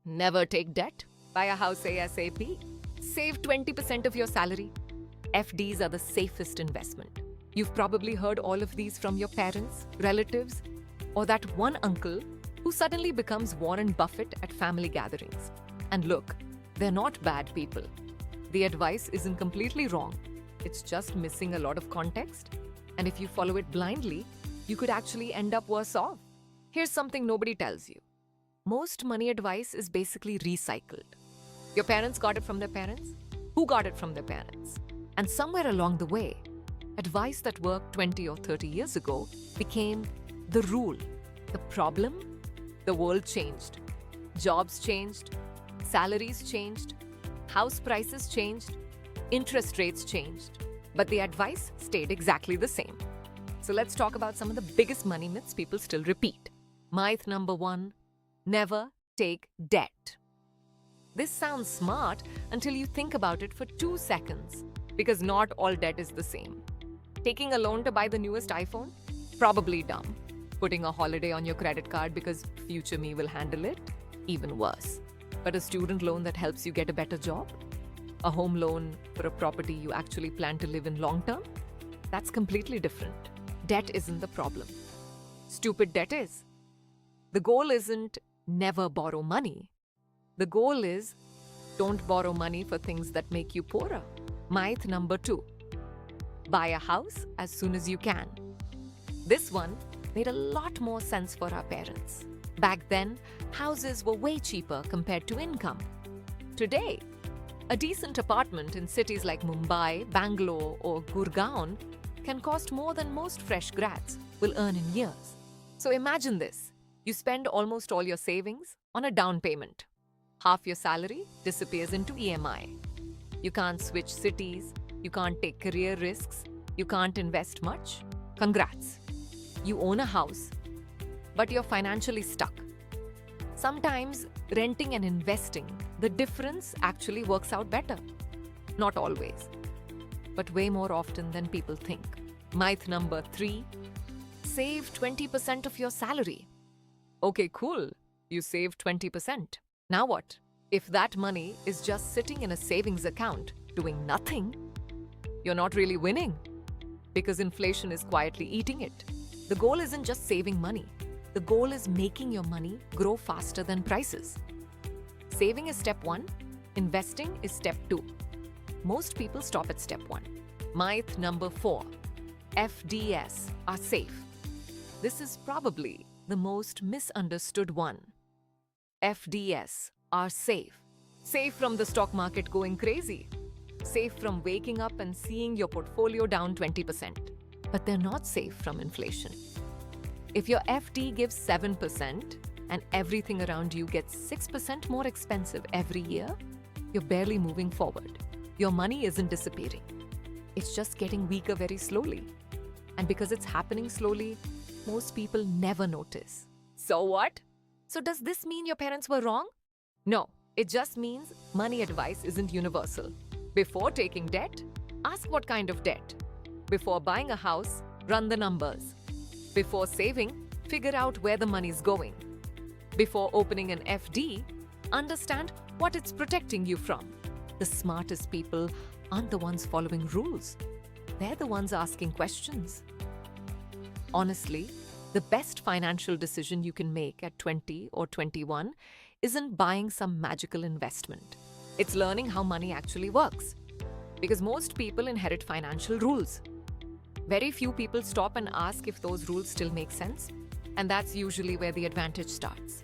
Never take debt. Buy a house ASAP. Save 20% of your salary. FDs are the safest investment. You've probably heard all of these from your parents, relatives, or that one uncle who suddenly becomes Warren Buffett at family gatherings. And look, they're not bad people. The advice isn't completely wrong. It's just missing a lot of context. And if you follow it blindly, you could actually end up worse off. Here's something nobody tells you. Most money advice is basically recycled. Your parents got it from their parents, who got it from their parents. And somewhere along the way, advice that worked 20 or 30 years ago became the rule. The problem? The world changed. Jobs changed. Salaries changed. House prices changed. Interest rates changed. But the advice stayed exactly the same. So let's talk about some of the biggest money myths people still repeat. Myth number 1, never take debt. This sounds smart until you think about it for 2 seconds, because not all debt is the same. Taking a loan to buy the newest iPhone? Probably dumb. Putting a holiday on your credit card because future me will handle it? Even worse. But a student loan that helps you get a better job? A home loan for a property you actually plan to live in long term? That's completely different. Debt isn't the problem. Stupid debt is. The goal isn't never borrow money. The goal is don't borrow money for things that make you poorer. Myth number 2, buy a house as soon as you can. This one made a lot more sense for our parents. Back then, houses were way cheaper compared to income. Today, a decent apartment in cities like Mumbai, Bangalore, or Gurgaon can cost more than most fresh grads will earn in years. So imagine this. You spend almost all your savings on a down payment. Half your salary disappears into EMI. You can't switch cities. You can't take career risks. You can't invest much. Congrats. You own a house, but you're financially stuck. Sometimes renting and investing, the difference actually works out better. Not always, but way more often than people think. Myth number 3, save 20% of your salary. Okay, cool. You saved 20%. Now what? If that money is just sitting in a savings account doing nothing, you're not really winning because inflation is quietly eating it. The goal isn't just saving money. The goal is making your money grow faster than prices. Saving is step 1. Investing is step 2. Most people stop at step 1. Myth number 4, FDs are safe. This is probably the most misunderstood one. FDs are safe. Safe from the stock market going crazy. Safe from waking up and seeing your portfolio down 20%. But they're not safe from inflation. If your FD gives 7% and everything around you gets 6% more expensive every year, you're barely moving forward. Your money isn't disappearing. It's just getting weaker very slowly. And because it's happening slowly, most people never notice. So what? So does this mean your parents were wrong? No, it just means money advice isn't universal. Before taking debt, ask what kind of debt. Before buying a house, run the numbers. Before saving, figure out where the money's going. Before opening an FD, understand what it's protecting you from. The smartest people aren't the ones following rules. They're the ones asking questions. Honestly, the best financial decision you can make at 20 or 21 isn't buying some magical investment. It's learning how money actually works. Because most people inherit financial rules. Very few people stop and ask if those rules still make sense, and that's usually where the advantage starts.